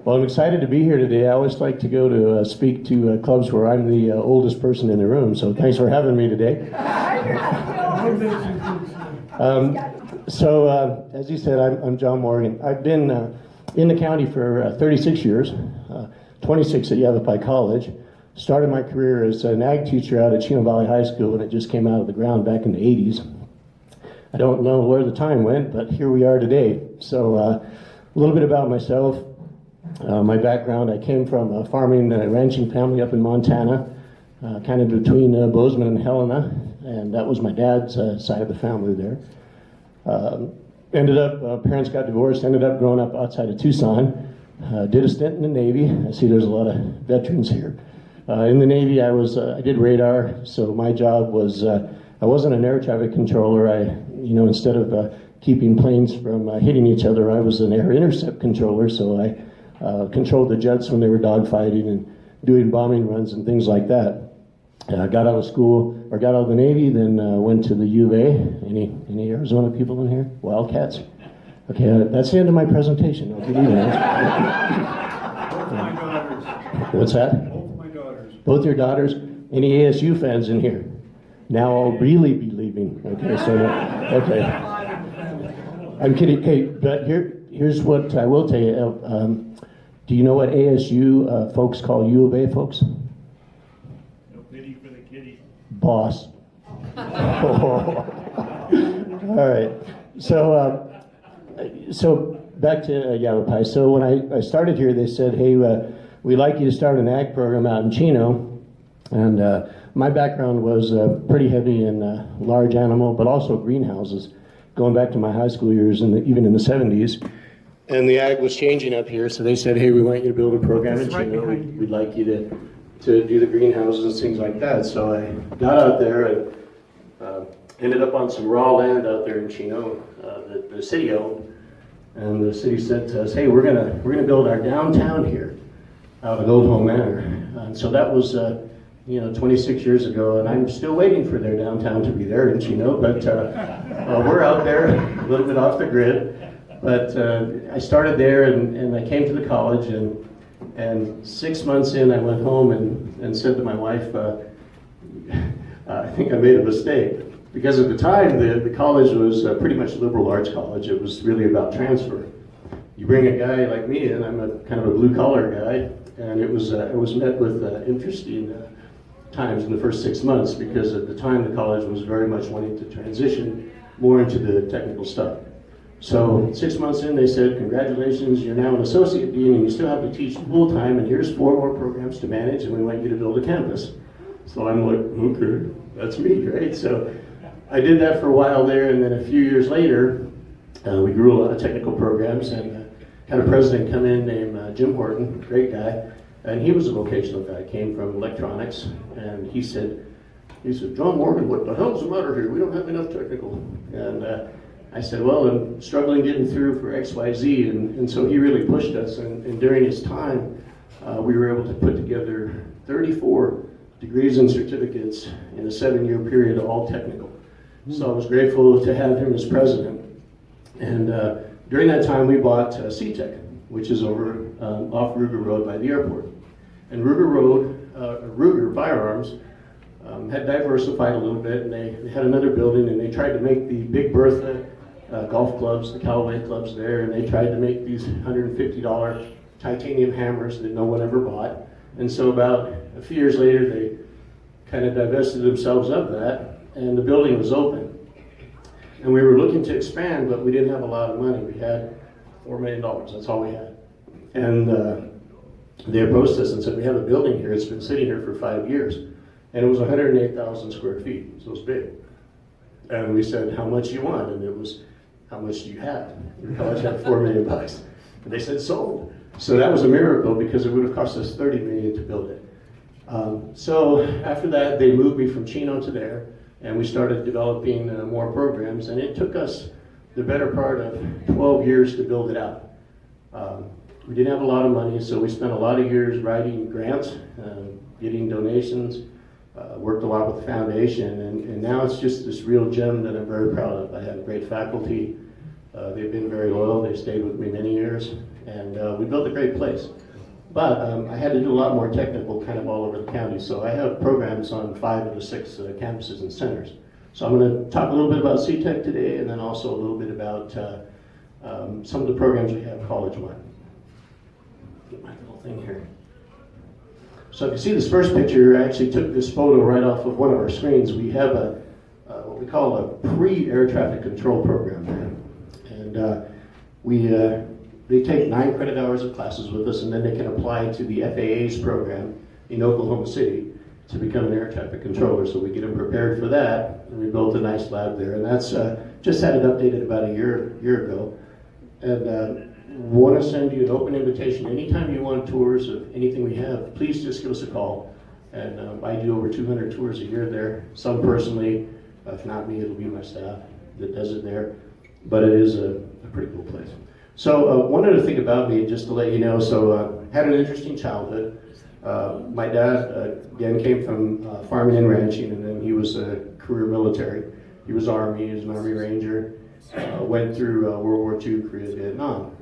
Well, I'm excited to be here today. I always like to go to speak to clubs where I'm the oldest person in the room, so thanks for having me today. As you said, I'm John Morgan. I've been in the county for 36 years, 26 at Yavapai College. Started my career as an ag teacher out at Chino Valley High School when it just came out of the ground back in the 80s. I don't know where the time went, but here we are today. So a little bit about myself. My background, I came from a farming ranching family up in Montana, kind of between Bozeman and Helena, and that was my dad's side of the family there. Parents got divorced, ended up growing up outside of Tucson, did a stint in the Navy. I see there's a lot of veterans here. In the Navy, I did radar, so my job was, I wasn't an air traffic controller. Instead of keeping planes from hitting each other, I was an air intercept controller, so I controlled the jets when they were dogfighting and doing bombing runs and things like that. Got out of the Navy, then went to the U of A. Any Arizona people in here? Wildcats? Okay, that's the end of my presentation. I'll give you that. Both my daughters. What's that? Both my daughters. Both your daughters? Any ASU fans in here? Now I'll really be leaving. Okay. I'm kidding. Hey, but here's what I will tell you. Do you know what ASU folks call U of A folks? No pity for the kitty. Boss. All right. So back to Yavapai. So when I started here, they said, hey, we'd like you to start an ag program out in Chino. And my background was pretty heavy in large animal, but also greenhouses, going back to my high school years and even in the 70s. And the ag was changing up here, so they said, hey, we want you to build a program in Chino. We'd like you to do the greenhouses and things like that. So I got out there and ended up on some raw land out there in Chino that the city owned. And the city said to us, hey, we're gonna build our downtown here out at Old Home Manor. And so that was 26 years ago, and I'm still waiting for their downtown to be there in Chino, but we're out there a little bit off the grid. But I started there, and I came to the college, and 6 months in, I went home and said to my wife, I think I made a mistake. Because at the time, the college was pretty much a liberal arts college. It was really about transfer. You bring a guy like me in, I'm a kind of a blue-collar guy, and it was met with interesting times in the first 6 months, because at the time the college was very much wanting to transition more into the technical stuff. So 6 months in, they said, congratulations, you're now an associate dean and you still have to teach full time, and here's 4 more programs to manage, and we want you to build a campus. So I'm like, okay, that's me, right? So I did that for a while there, and then a few years later, we grew a lot of technical programs, and had a president come in named Jim Horton, great guy, and he was a vocational guy, came from electronics, and he said, John Morgan, what the hell's the matter here? We don't have enough technical. And I said, well, I'm struggling getting through for XYZ, and so he really pushed us, and during his time, we were able to put together 34 degrees and certificates in a 7-year period, all technical. So I was grateful to have him as president. And during that time, we bought CTEC, which is over off Ruger Road by the airport. And Ruger Firearms had diversified a little bit, and they had another building, and they tried to make the Big Bertha golf clubs, the Callaway clubs there, and they tried to make these $150 titanium hammers that no one ever bought. And so about a few years later, they kind of divested themselves of that, and the building was open. And we were looking to expand, but we didn't have a lot of money. We had $4 million, that's all we had. And they approached us and said, we have a building here, it's been sitting here for 5 years. And it was 108,000 square feet, so it was big. And we said, how much do you want? And it was, how much do you have? Your college had $4 million. And they said, sold. So that was a miracle, because it would have cost us $30 million to build it. So after that, they moved me from Chino to there, and we started developing more programs, and it took us the better part of 12 years to build it out. We didn't have a lot of money, so we spent a lot of years writing grants, getting donations, worked a lot with the foundation, and now it's just this real gem that I'm very proud of. I have great faculty, They've been very loyal. They stayed with me many years, and we built a great place. But I had to do a lot more technical kind of all over the county, so I have programs on 5 of the 6 campuses and centers. So I'm going to talk a little bit about CTEC today, and then also a little bit about some of the programs we have college-wide. Get my little thing here. So if you see this first picture, I actually took this photo right off of one of our screens. We have what we call a pre-air traffic control program there. And they take 9 credit hours of classes with us, and then they can apply to the FAA's program in Oklahoma City to become an air traffic controller. So we get them prepared for that, and we built a nice lab there. And that's just had it updated about a year ago. And want to send you an open invitation. Anytime you want tours of anything we have, please just give us a call. And I do over 200 tours a year there. Some personally, if not me, it'll be my staff that does it there. But it is a pretty cool place. So one other thing about me, just to let you know, so had an interesting childhood. My dad, again, came from farming and ranching, and then he was a career military. He was Army, he was an Army Ranger, went through World War II, Korea, Vietnam.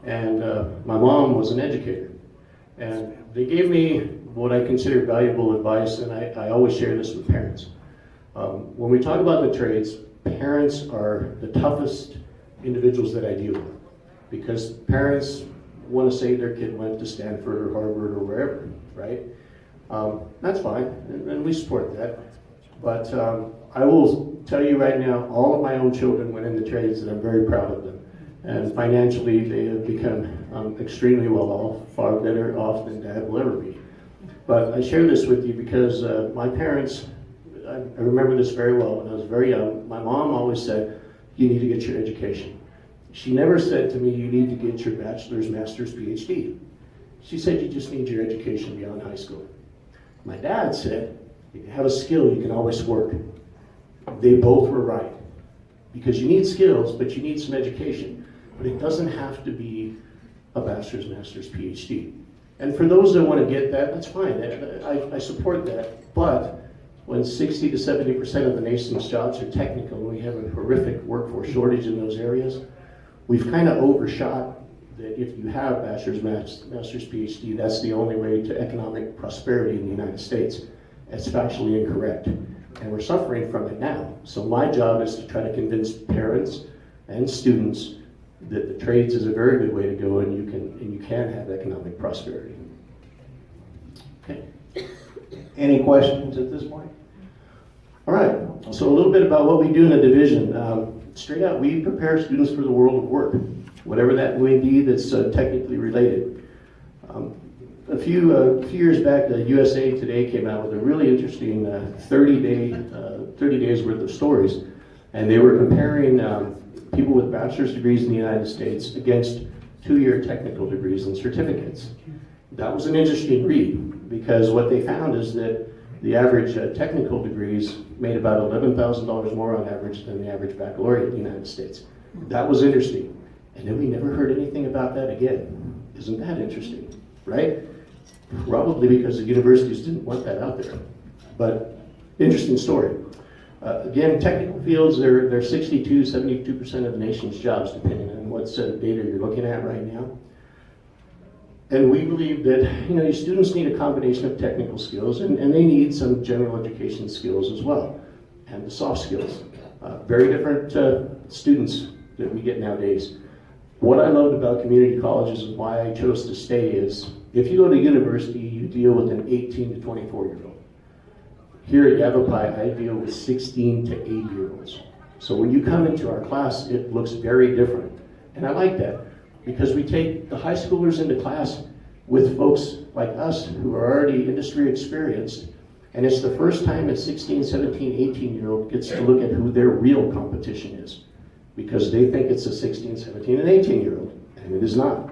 And my mom was an educator. And they gave me what I consider valuable advice, and I always share this with parents. When we talk about the trades, parents are the toughest individuals that I deal with, because parents want to say their kid went to Stanford or Harvard or wherever, right? That's fine, and we support that. But I will tell you right now, all of my own children went into trades, and I'm very proud of them. And financially, they have become extremely well off, far better off than Dad will ever be. But I share this with you because my parents, I remember this very well. When I was very young, my mom always said, you need to get your education. She never said to me, you need to get your bachelor's, master's, PhD. She said, you just need your education beyond high school. My dad said, if you have a skill, you can always work. They both were right. Because you need skills, but you need some education. But it doesn't have to be a bachelor's, master's, PhD. And for those that want to get that, that's fine. I support that. But when 60 to 70% of the nation's jobs are technical, and we have a horrific workforce shortage in those areas, we've kind of overshot that if you have bachelor's, master's, PhD, that's the only way to economic prosperity in the United States. It's factually incorrect. And we're suffering from it now. So my job is to try to convince parents and students that the trades is a very good way to go, and you can have economic prosperity. Okay. Any questions at this point? All right. So a little bit about what we do in the division. Straight out, we prepare students for the world of work, whatever that may be that's technically related. A few years back, the USA Today came out with a really interesting 30 days worth of stories, and they were comparing people with bachelor's degrees in the United States against 2-year technical degrees and certificates. That was an interesting read, because what they found is that the average technical degrees made about $11,000 more on average than the average baccalaureate in the United States. That was interesting. And then we never heard anything about that again. Isn't that interesting, right? Probably because the universities didn't want that out there. But interesting story. Again, technical fields, they're 62, 72% of the nation's jobs, depending on what set of data you're looking at right now. And we believe that your students need a combination of technical skills, and they need some general education skills as well, and the soft skills. Very different students that we get nowadays. What I loved about community colleges and why I chose to stay is, if you go to university, you deal with an 18 to 24-year-old. Here at Yavapai, I deal with 16 to 80-year-olds. So when you come into our class, it looks very different. And I like that, because we take the high schoolers into class with folks like us who are already industry experienced, and it's the first time a 16, 17, 18-year-old gets to look at who their real competition is, because they think it's a 16, 17, and 18-year-old, and it is not.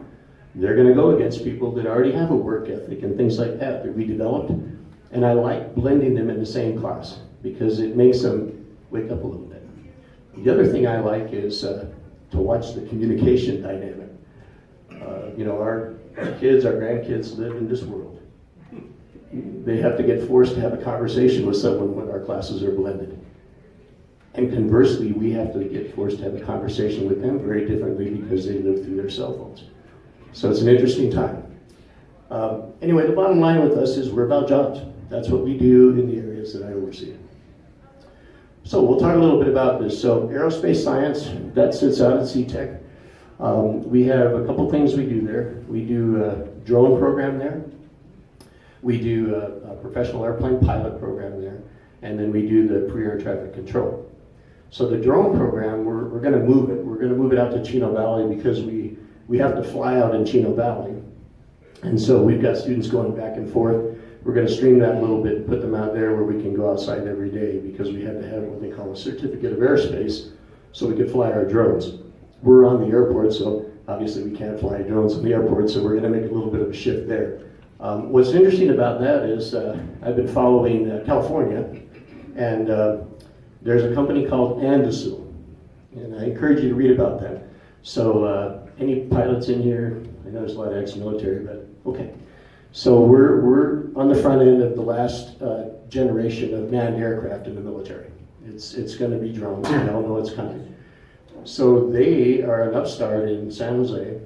They're going to go against people that already have a work ethic and things like that we developed, and I like blending them in the same class, because it makes them wake up a little bit. The other thing I like is to watch the communication dynamic. Our kids, our grandkids live in this world. They have to get forced to have a conversation with someone when our classes are blended. And conversely, we have to get forced to have a conversation with them very differently because they live through their cell phones. So it's an interesting time. Anyway, the bottom line with us is we're about jobs. That's what we do in the areas that I oversee. So we'll talk a little bit about this. So aerospace science, that sits out at CTEC. We have a couple things we do there. We do a drone program there. We do a professional airplane pilot program there. And then we do the pre-air traffic control. So the drone program, we're going to move it. We're going to move it out to Chino Valley because we have to fly out in Chino Valley. And so we've got students going back and forth. We're going to stream that a little bit and put them out there where we can go outside every day because we have to have what they call a certificate of airspace so we can fly our drones. We're on the airport, so obviously we can't fly drones on the airport, so we're going to make a little bit of a shift there. What's interesting about that is I've been following California, and there's a company called Andasul, and I encourage you to read about that. So any pilots in here? I know there's a lot of ex-military, but okay. So we're on the front end of the last generation of manned aircraft in the military. It's going to be drones. We all know it's coming. So they are an upstart in San Jose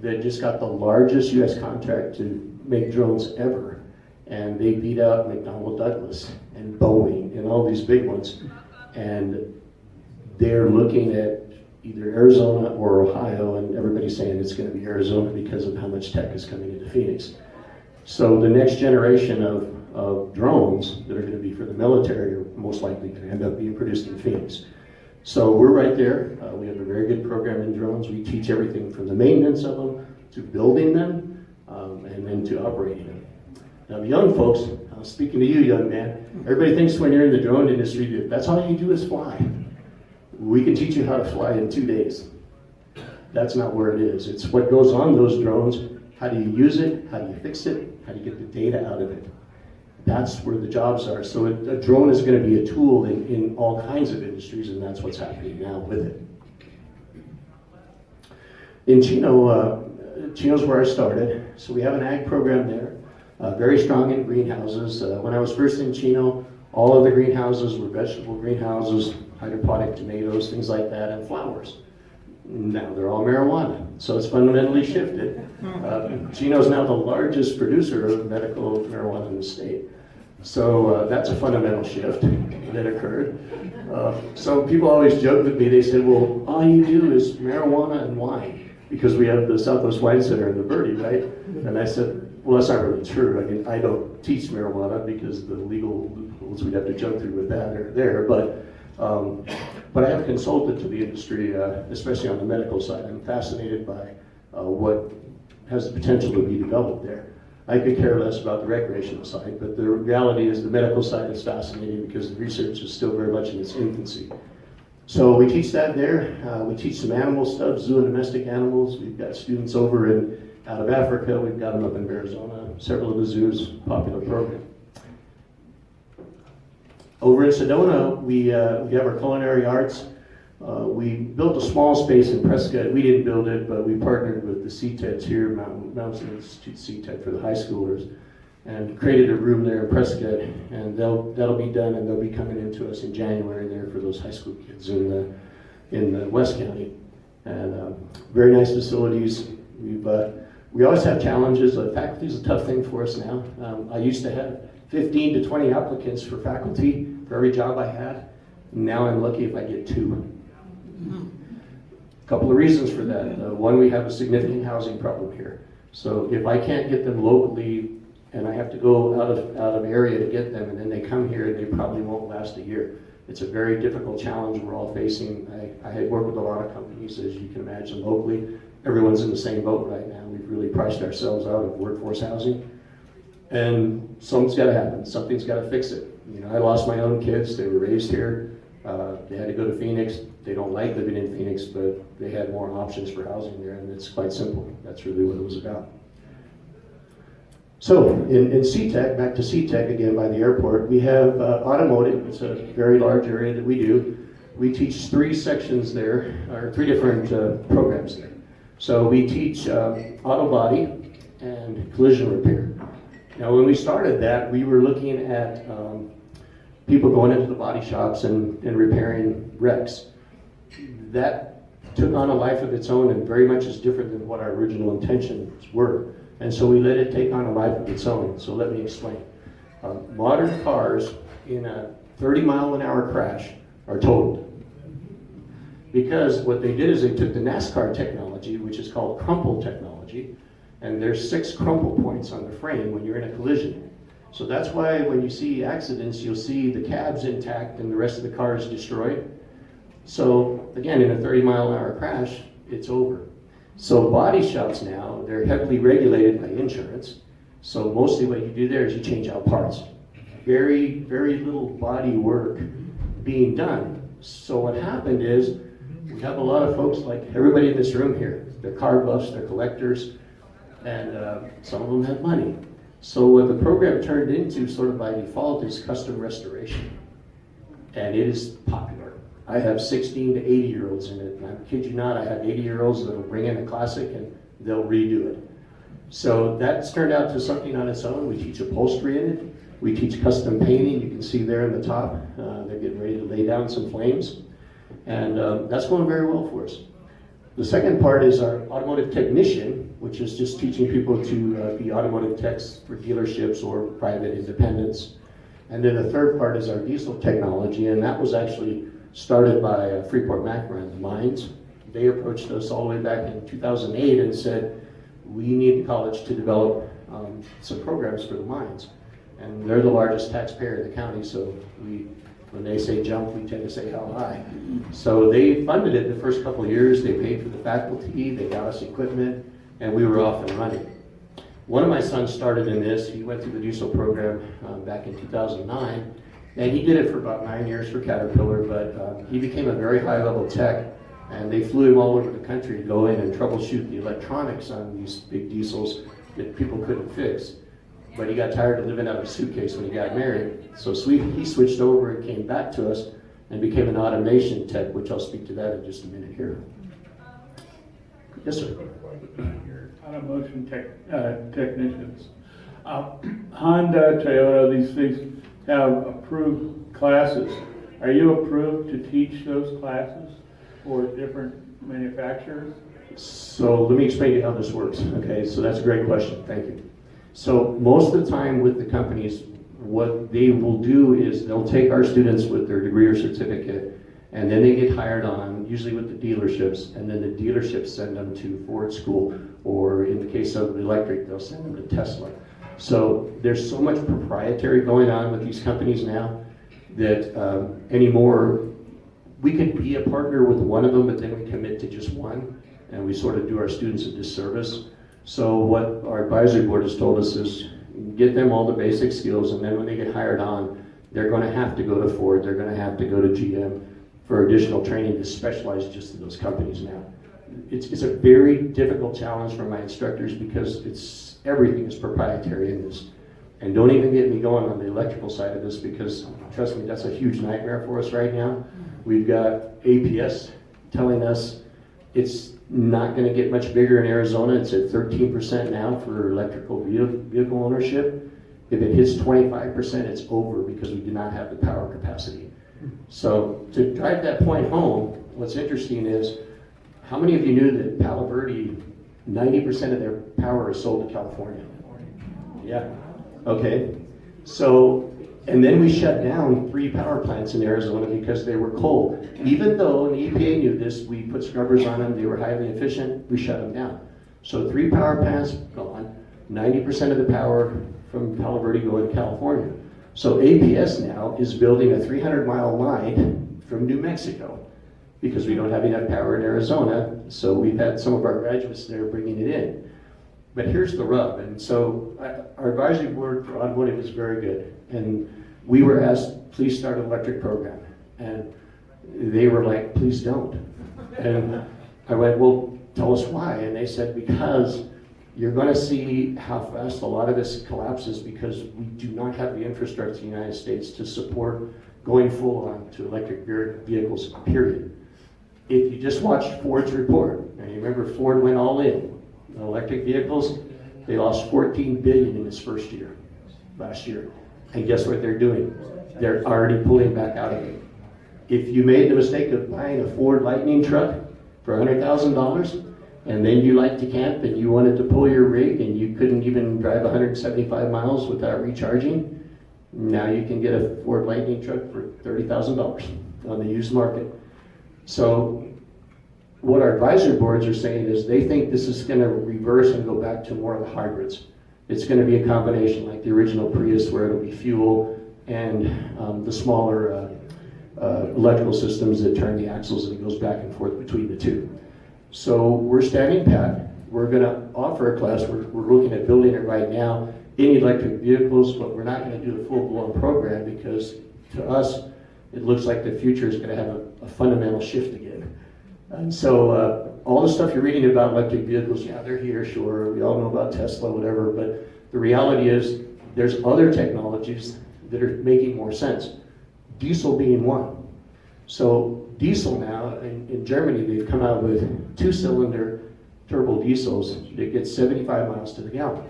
that just got the largest U.S. contract to make drones ever, and they beat out McDonnell Douglas and Boeing and all these big ones. And they're looking at either Arizona or Ohio, and everybody's saying it's going to be Arizona because of how much tech is coming into Phoenix. So the next generation of drones that are going to be for the military are most likely going to end up being produced in Phoenix. So we're right there. We have a very good program in drones. We teach everything from the maintenance of them to building them and then to operating them. Now the young folks, I'm speaking to you, young man, everybody thinks when you're in the drone industry that that's all you do is fly. We can teach you how to fly in 2 days. That's not where it is. It's what goes on those drones. How do you use it? How do you fix it? How do you get the data out of it? That's where the jobs are. So a drone is going to be a tool in all kinds of industries, and that's what's happening now with it. In Chino, Chino's where I started. So we have an ag program there, very strong in greenhouses. When I was first in Chino, all of the greenhouses were vegetable greenhouses, hydroponic tomatoes, things like that, and flowers. Now they're all marijuana, so it's fundamentally shifted. Chino's now the largest producer of medical marijuana in the state. So that's a fundamental shift that occurred. So people always joke with me, they said, well, all you do is marijuana and wine, because we have the Southwest Wine Center in the Birdie, right? And I said, well, that's not really true. I mean, I don't teach marijuana because the legal loopholes we'd have to jump through with that are there, but I have consulted to the industry, especially on the medical side. I'm fascinated by what has the potential to be developed there. I could care less about the recreational side, but the reality is the medical side is fascinating because the research is still very much in its infancy. So we teach that there. We teach some animal stuff, zoo and domestic animals. We've got students over out of Africa. We've got them up in Arizona. Several of the zoos, popular program. Over in Sedona, we have our culinary arts. We built a small space in Prescott. We didn't build it, but we partnered with the CTECs here, Mountain Institute CTEC for the high schoolers, and created a room there in Prescott. And that'll be done, and they'll be coming into us in January there for those high school kids in West County. And very nice facilities. We always have challenges. Faculty is a tough thing for us now. I used to have 15 to 20 applicants for faculty for every job I had. Now I'm lucky if I get 2. A couple of reasons for that. One, we have a significant housing problem here. So if I can't get them locally and I have to go out of area to get them and then they come here, they probably won't last a year. It's a very difficult challenge we're all facing. I had worked with a lot of companies, as you can imagine, locally. Everyone's in the same boat right now. We've really priced ourselves out of workforce housing. And something's got to happen. Something's got to fix it. You know, I lost my own kids. They were raised here. They had to go to Phoenix. They don't like living in Phoenix, but they had more options for housing there, and it's quite simple. That's really what it was about. So in CTEC, back to CTEC again by the airport, we have automotive. It's a very large area that we do. We teach 3 sections there, or 3 different programs there. So we teach auto body and collision repair. Now when we started that, we were looking at people going into the body shops and repairing wrecks. That took on a life of its own and very much is different than what our original intentions were. And so we let it take on a life of its own. So let me explain. Modern cars in a 30-mile-an-hour crash are totaled. Because what they did is they took the NASCAR technology, which is called crumple technology, and there's 6 crumple points on the frame when you're in a collision. So that's why when you see accidents, you'll see the cab's intact and the rest of the car is destroyed. So again, in a 30-mile-an-hour crash, it's over. So body shops now, they're heavily regulated by insurance. So mostly what you do there is you change out parts. Very, very little body work being done. So what happened is, we have a lot of folks like everybody in this room here. They're car buffs, they're collectors, and some of them have money. So what the program turned into sort of by default is custom restoration. And it is popular. I have 16 to 80-year-olds in it. And I kid you not, I have 80-year-olds that'll bring in a classic and they'll redo it. So that's turned out to something on its own. We teach upholstery in it. We teach custom painting. You can see there in the top, they're getting ready to lay down some flames. And that's going very well for us. The second part is our automotive technician, which is just teaching people to be automotive techs for dealerships or private independents. And then the third part is our diesel technology, and that was actually started by Freeport-McMoRan, the mines. They approached us all the way back in 2008 and said, we need the college to develop some programs for the mines. And they're the largest taxpayer in the county, so when they say jump, we tend to say how high. So they funded it the first couple of years. They paid for the faculty, they got us equipment, and we were off and running. One of my sons started in this. He went through the diesel program back in 2009, and he did it for about 9 years for Caterpillar, but he became a very high-level tech, and they flew him all over the country to go in and troubleshoot the electronics on these big diesels that people couldn't fix. But he got tired of living out of a suitcase when he got married. So he switched over and came back to us and became an automation tech, which I'll speak to that in just a minute here. Yes, sir. Your automotion technicians. Honda, Toyota, these things have approved classes. Are you approved to teach those classes for different manufacturers? So let me explain to you how this works. Okay, so that's a great question. Thank you. So most of the time with the companies, what they will do is they'll take our students with their degree or certificate, and then they get hired on, usually with the dealerships, and then the dealerships send them to Ford School, or in the case of electric, they'll send them to Tesla. So there's so much proprietary going on with these companies now that anymore, we could be a partner with one of them, but then we commit to just one, and we sort of do our students a disservice. So what our advisory board has told us is get them all the basic skills, and then when they get hired on, they're going to have to go to Ford, they're going to have to go to GM for additional training to specialize just in those companies now. It's a very difficult challenge for my instructors because everything is proprietary in this. And don't even get me going on the electrical side of this because, trust me, that's a huge nightmare for us right now. We've got APS telling us it's not going to get much bigger in Arizona. It's at 13% now for electrical vehicle ownership. If it hits 25%, it's over because we do not have the power capacity. So to drive that point home, what's interesting is how many of you knew that Palo Verde, 90% of their power is sold to California? Yeah. Okay. So, and then we shut down 3 power plants in Arizona because they were coal. Even though, and the EPA knew this, we put scrubbers on them, they were highly efficient, we shut them down. So 3 power plants gone, 90% of the power from Palo Verde going to California. So APS now is building a 300-mile line from New Mexico because we don't have enough power in Arizona. So we've had some of our graduates there bringing it in. But here's the rub, and so our advisory board for automotive is very good. And we were asked, please start an electric program. And they were like, please don't. And I went, well, tell us why. And they said, because you're going to see how fast a lot of this collapses because we do not have the infrastructure in the United States to support going full on to electric vehicles, period. If you just watched Ford's report, and you remember Ford went all in, electric vehicles, they lost $14 billion in its first year, last year. And guess what they're doing? They're already pulling back out of it. If you made the mistake of buying a Ford Lightning truck for $100,000, and then you like to camp and you wanted to pull your rig and you couldn't even drive 175 miles without recharging, now you can get a Ford Lightning truck for $30,000 on the used market. So what our advisory boards are saying is they think this is going to reverse and go back to more of the hybrids. It's going to be a combination like the original Prius where it'll be fuel and the smaller electrical systems that turn the axles, and it goes back and forth between the two. So we're standing pat. We're going to offer a class. We're looking at building it right now in electric vehicles, but we're not going to do a full-blown program because to us, it looks like the future is going to have a fundamental shift again. And so all the stuff you're reading about electric vehicles, yeah, they're here, sure. We all know about Tesla, whatever, but the reality is there's other technologies that are making more sense. Diesel being one. So diesel now, in Germany, they've come out with 2-cylinder turbo diesels that get 75 miles to the gallon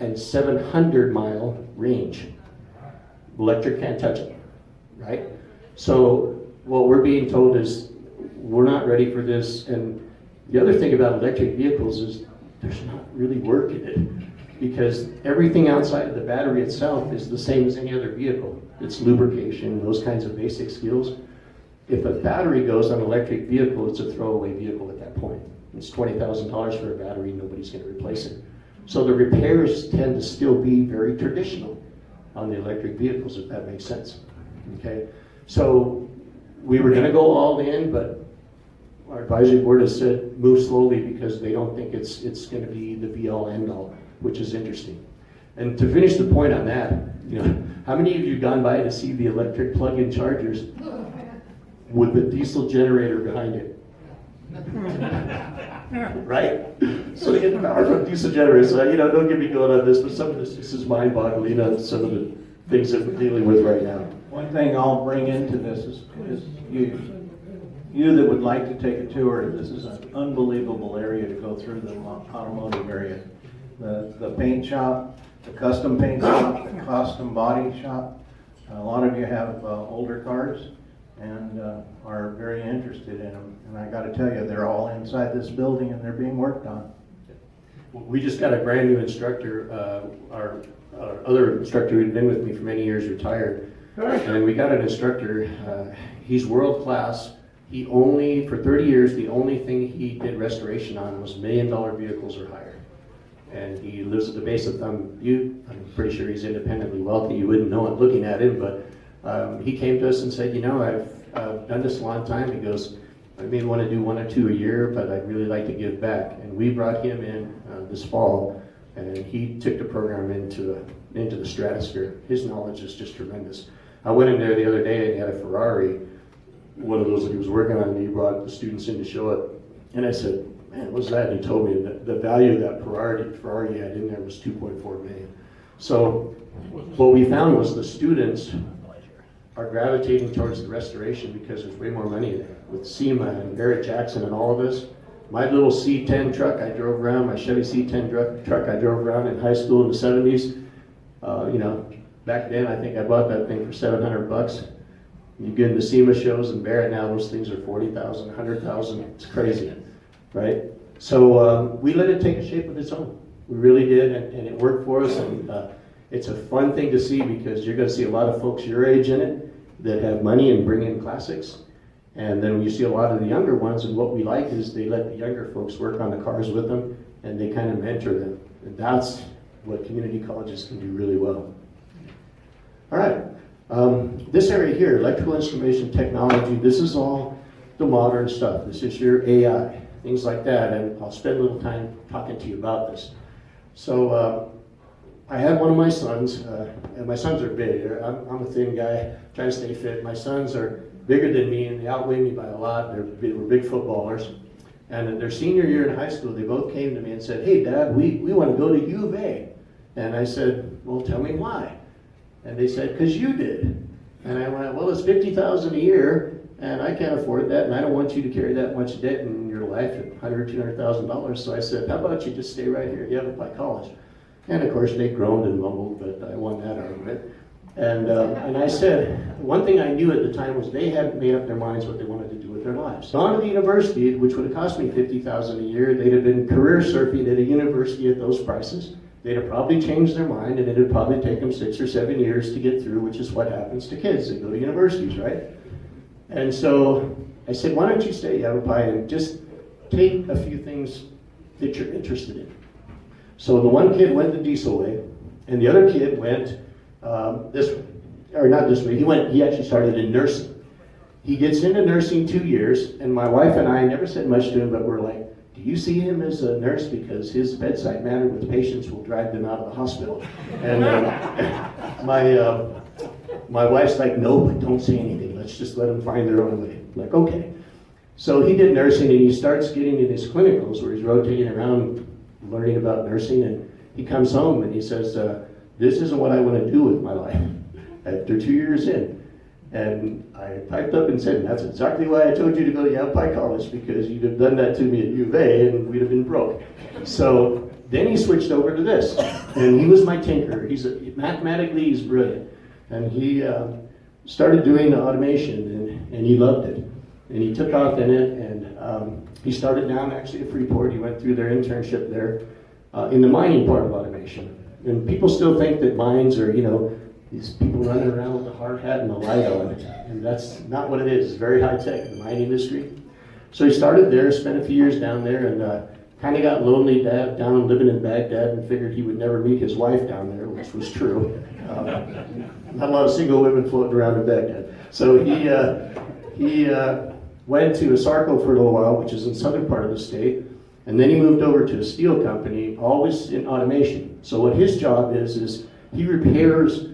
and 700-mile range. Electric can't touch it, right? So what we're being told is we're not ready for this. And the other thing about electric vehicles is there's not really work in it because everything outside of the battery itself is the same as any other vehicle. It's lubrication, those kinds of basic skills. If a battery goes on an electric vehicle, it's a throwaway vehicle at that point. It's $20,000 for a battery, nobody's going to replace it. So the repairs tend to still be very traditional on the electric vehicles, if that makes sense. Okay, so we were going to go all in, but our advisory board has said move slowly because they don't think it's going to be the be-all end-all, which is interesting. And to finish the point on that, you know, how many of you have gone by to see the electric plug-in chargers with the diesel generator behind it? Right? So they get the power from diesel generators. So, you know, don't get me going on this, but some of this is mind-boggling, you know, some of the things that we're dealing with right now. One thing I'll bring into this is you that would like to take a tour, this is an unbelievable area to go through, the automotive area. The paint shop, the custom paint shop, the custom body shop. A lot of you have older cars and are very interested in them. And I got to tell you, they're all inside this building and they're being worked on. We just got a brand new instructor. Our other instructor who'd been with me for many years retired. And we got an instructor. He's world class. He only, for 30 years, the only thing he did restoration on was $1 million vehicles or higher. And he lives at the base of Thumb Butte. I'm pretty sure he's independently wealthy. You wouldn't know it looking at him, but he came to us and said, you know, I've done this a long time. He goes, I may want to do 1 or 2 a year, but I'd really like to give back. And we brought him in this fall, and he took the program into the stratosphere. His knowledge is just tremendous. I went in there the other day and he had a Ferrari, one of those that he was working on, and he brought the students in to show it. And I said, man, what's that? And he told me that the value of that Ferrari he had in there was $2.4 million. So what we found was the students are gravitating towards the restoration because there's way more money in it. With SEMA and Barrett Jackson and all of us, my little C10 truck I drove around, my Chevy C10 truck I drove around in high school in the 70s, you know, back then I think I bought that thing for $700. You get into SEMA shows and Barrett now, those things are 40,000, 100,000. It's crazy, right? So we let it take a shape of its own. We really did, and it worked for us. And it's a fun thing to see because you're going to see a lot of folks your age in it that have money and bring in classics. And then you see a lot of the younger ones, and what we like is they let the younger folks work on the cars with them, and they kind of mentor them. And that's what community colleges can do really well. All right. This area here, electrical instrumentation technology, this is all the modern stuff. This is your AI, things like that, and I'll spend a little time talking to you about this. So I had one of my sons, and my sons are big. I'm a thin guy trying to stay fit. My sons are bigger than me, and they outweigh me by a lot. We're big footballers. And in their senior year in high school, they both came to me and said, hey, Dad, we want to go to U of A. And I said, well, tell me why. And they said, because you did. And I went, well, it's $50,000 a year, and I can't afford that, and I don't want you to carry that much debt in your life at $100,000, $200,000. So I said, how about you just stay right here? You have to apply college. And of course, they groaned and mumbled, but I won that argument. And I said, one thing I knew at the time was they hadn't made up their minds what they wanted to do with their lives. Gone to the university, which would have cost me $50,000 a year, they'd have been career surfing at a university at those prices. They'd have probably changed their mind, and it would probably take them 6 or 7 years to get through, which is what happens to kids. They go to universities, right? And so I said, why don't you stay at Yavapai and just take a few things that you're interested in. So the one kid went the diesel way, and the other kid went this way, or not this way. He actually started in nursing. He gets into nursing 2 years, and my wife and I never said much to him, but we're like, do you see him as a nurse? Because his bedside manner with patients will drive them out of the hospital. And my wife's like, no, but don't say anything. Let's just let them find their own way. I'm like, okay. So he did nursing, and he starts getting in his clinicals where he's rotating around learning about nursing, and he comes home and he says, this isn't what I want to do with my life after 2 years in. And I piped up and said, that's exactly why I told you to go to Yavapai College, because you'd have done that to me at U of A and we'd have been broke. So then he switched over to this, and he was my tinker. Mathematically, he's brilliant. And he started doing the automation, and he loved it. And he took off in it, and he started down actually at Freeport. He went through their internship there in the mining part of automation. And people still think that mines are, these people running around with a hard hat and a light on, and that's not what it is. It's very high tech, the mining industry. So he started there, spent a few years down there, and kind of got lonely down living in Baghdad, and figured he would never meet his wife down there, which was true. Not a lot of single women floating around in Baghdad. So he went to Asarco for a little while, which is in the southern part of the state, and then he moved over to a steel company, always in automation. So what his job is he repairs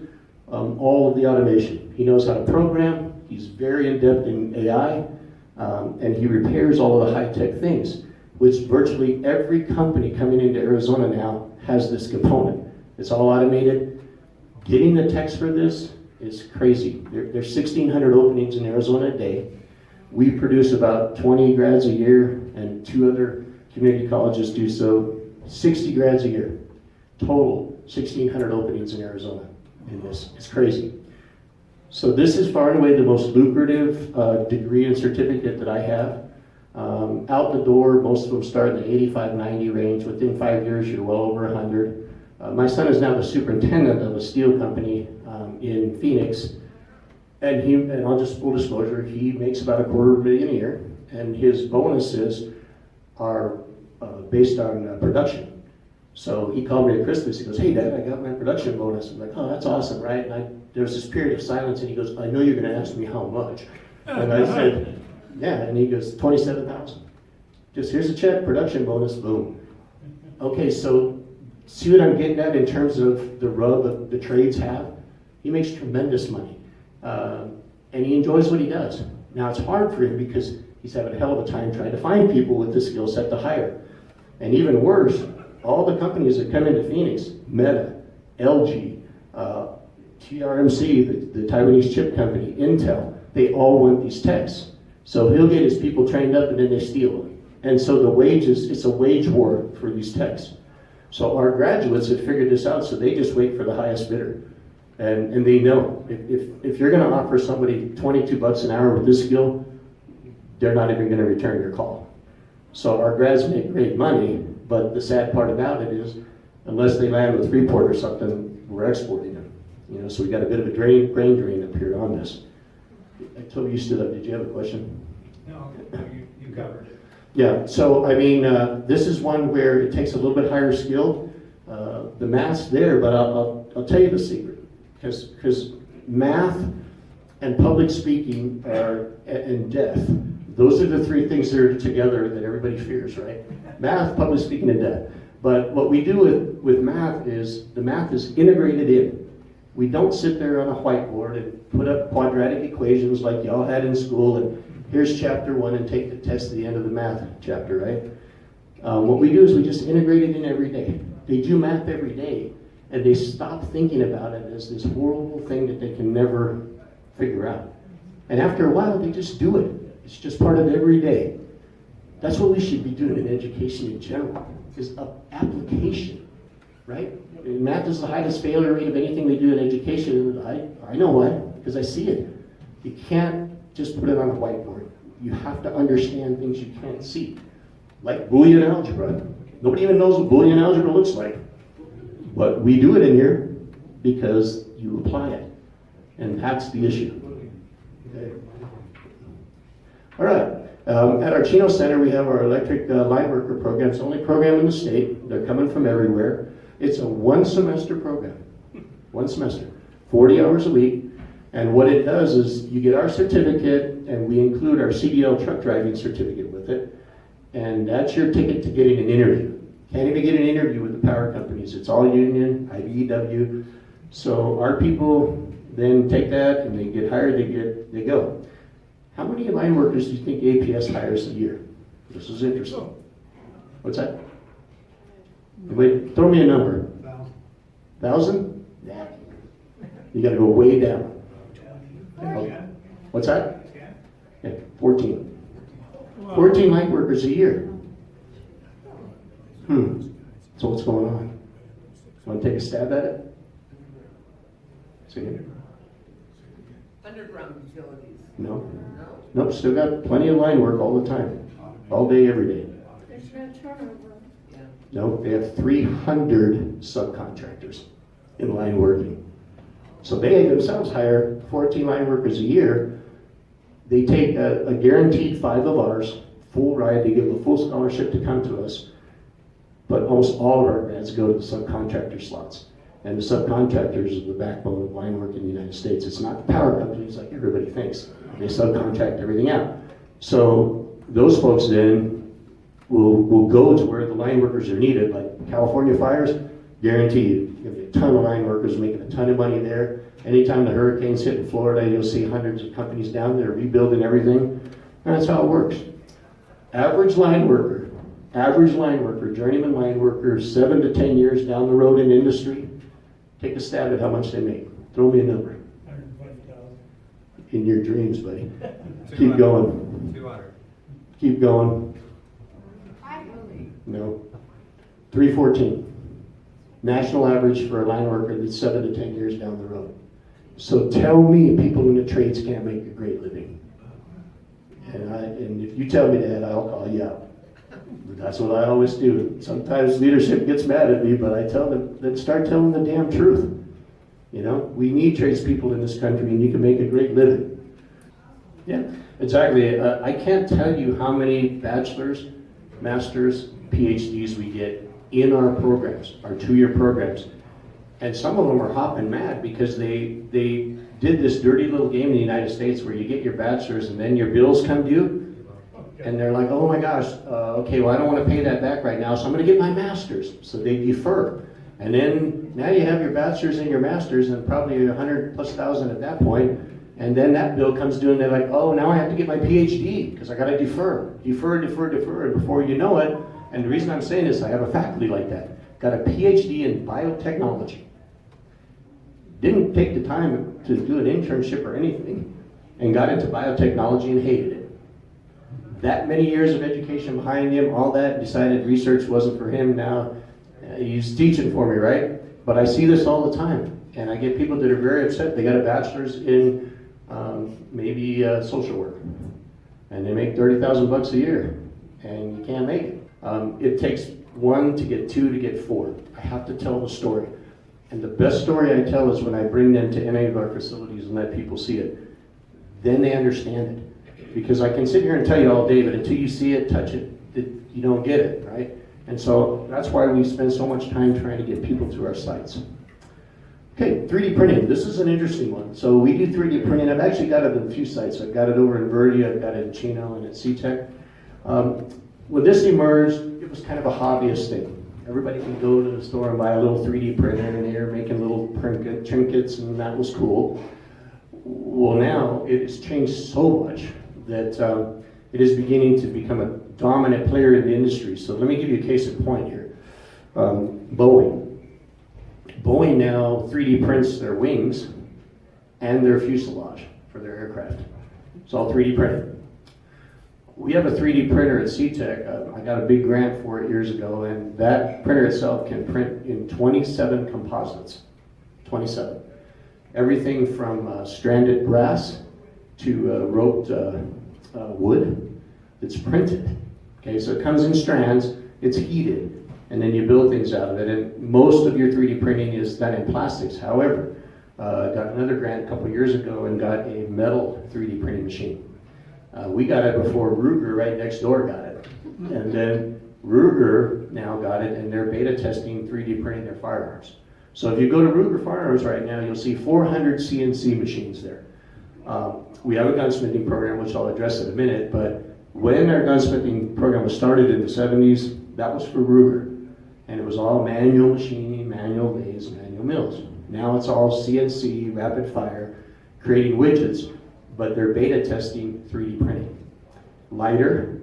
all of the automation. He knows how to program, he's very adept in AI, and he repairs all of the high-tech things, which virtually every company coming into Arizona now has this component. It's all automated. Getting the techs for this is crazy. There's 1,600 openings in Arizona a day. We produce about 20 grads a year, and 2 other community colleges do so. 60 grads a year. Total, 1,600 openings in Arizona in this. It's crazy. So this is far and away the most lucrative degree and certificate that I have. Out the door, most of them start in the 85, 90 range. Within 5 years, you're well over 100. My son is now the superintendent of a steel company in Phoenix. And I'll just full disclosure, he makes about $250,000 a year, and his bonuses are based on production. So he called me at Christmas. He goes, hey, Dad, I got my production bonus. I'm like, oh, that's awesome, right? And there was this period of silence, and he goes, I know you're going to ask me how much. And I said, yeah. And he goes, $27,000. Just here's a check, production bonus, boom. Okay, so see what I'm getting at in terms of the rub the trades have? He makes tremendous money, and he enjoys what he does. Now, it's hard for him because he's having a hell of a time trying to find people with the skill set to hire. And even worse, all the companies that come into Phoenix, Meta, LG, TRMC, the Taiwanese chip company, Intel, they all want these techs. So he'll get his people trained up and then they steal them. And so the wages, it's a wage war for these techs. So our graduates have figured this out, so they just wait for the highest bidder. And they know, if you're gonna offer somebody $22 an hour with this skill, they're not even gonna return your call. So our grads make great money, but the sad part about it is, unless they land with Freeport or something, we're exporting them. So we got a bit of a brain drain up here on this. I told you stood up. Did you have a question? No, you covered it. Yeah, so I mean, this is one where it takes a little bit higher skill. The math's there, but I'll tell you the secret. Because math and public speaking and death, those are the 3 things that are together that everybody fears, right? Math, public speaking, and death. But what we do with math is, the math is integrated in. We don't sit there on a whiteboard and put up quadratic equations like y'all had in school, and here's chapter 1 and take the test at the end of the math chapter, right? What we do is we just integrate it in every day. They do math every day, and they stop thinking about it as this horrible thing that they can never figure out. And after a while, they just do it. It's just part of every day. That's what we should be doing in education in general, is application. right? And math is the highest failure rate of anything they do in education. I know why, because I see it. You can't just put it on a whiteboard. You have to understand things you can't see, like Boolean algebra. Nobody even knows what Boolean algebra looks like, but we do it in here because you apply it, and that's the issue. Okay. All right. At our Chino Center, we have our electric line worker program. It's the only program in the state. They're coming from everywhere. It's a one-semester program. 1 semester, 40 hours a week. And what it does is you get our certificate, and we include our CDL truck driving certificate with it. And that's your ticket to getting an interview. Can't even get an interview with the power companies. It's all union, IBEW. So our people then take that, and they get hired, they go. How many line workers do you think APS hires a year? This is interesting. What's that? Wait, throw me a number. 1,000? Yeah. You gotta go way down. What's that? Yeah, 14. 14 line workers a year. So what's going on? Want to take a stab at it? See it? Underground utilities. No. No? Nope, still got plenty of line work all the time. All day, every day. There's no turnover. Yeah. No, they have 300 subcontractors in line working. So they themselves hire 14 line workers a year. They take a guaranteed 5 of ours, full ride, they give a full scholarship to come to us, but almost all of our grants go to the subcontractor slots. And the subcontractors are the backbone of line work in the United States. It's not the power companies like everybody thinks. They subcontract everything out. So those folks then will go to where the line workers are needed, like California fires, guaranteed. You're gonna be a ton of line workers making a ton of money there. Anytime the hurricanes hit in Florida, you'll see hundreds of companies down there rebuilding everything. And that's how it works. Average line worker, journeyman line worker, 7 to 10 years down the road in industry, take a stab at how much they make. Throw me a number. 120,000. In your dreams, buddy. Keep going. 200. Keep going. No. 314. National average for a line worker that's 7 to 10 years down the road. So tell me people in the trades can't make a great living. And if you tell me that, I'll call you out. But that's what I always do. Sometimes leadership gets mad at me, but I tell them, let's start telling the damn truth. You know, we need tradespeople in this country, and you can make a great living. Yeah, exactly. I can't tell you how many bachelor's, master's, PhDs we get in our programs, our 2-year programs. And some of them are hopping mad because they did this dirty little game in the United States where you get your bachelor's and then your bills come due. And they're like, oh my gosh, okay, well I don't want to pay that back right now, so I'm going to get my master's. So they defer. And then now you have your bachelor's and your master's and probably $100,000+ at that point. And then that bill comes due and they're like, oh, now I have to get my PhD because I got to defer. And before you know it, and the reason I'm saying this, I have a faculty like that, got a PhD in biotechnology. Didn't take the time to do an internship or anything and got into biotechnology and hated it. That many years of education behind him, all that, decided research wasn't for him. Now he's teaching for me, right? But I see this all the time. And I get people that are very upset. They got a bachelor's in maybe social work. And they make $30,000 a year. And you can't make it. It takes 1 to get 2 to get 4. I have to tell the story. And the best story I tell is when I bring them to any of our facilities and let people see it. Then they understand it. Because I can sit here and tell you all day, but until you see it, touch it, you don't get it, right? And so that's why we spend so much time trying to get people to our sites. Okay, 3D printing. This is an interesting one. So we do 3D printing. I've actually got it at a few sites. I've got it over in Verde, I've got it in Chino and at CTEC. When this emerged, it was kind of a hobbyist thing. Everybody could go to the store and buy a little 3D printer, and they were making little trinkets, and that was cool. Well, now it has changed so much that it is beginning to become a dominant player in the industry. So let me give you a case in point here. Boeing. Boeing now 3D prints their wings and their fuselage for their aircraft. It's all 3D printed. We have a 3D printer at CTEC. I got a big grant for it years ago, and that printer itself can print in 27 composites. 27. Everything from stranded grass to roped wood that's printed. Okay, so it comes in strands, it's heated, and then you build things out of it. And most of your 3D printing is done in plastics. However, I got another grant a couple years ago and got a metal 3D printing machine. We got it before Ruger right next door got it. And then Ruger now got it, and they're beta testing 3D printing their firearms. So if you go to Ruger Firearms right now, you'll see 400 CNC machines there. We have a gunsmithing program, which I'll address in a minute, but when our gunsmithing program was started in the 70s, that was for Ruger. And it was all manual machining, manual lathes, manual mills. Now it's all CNC, rapid fire, creating widgets, but they're beta testing 3D printing. Lighter,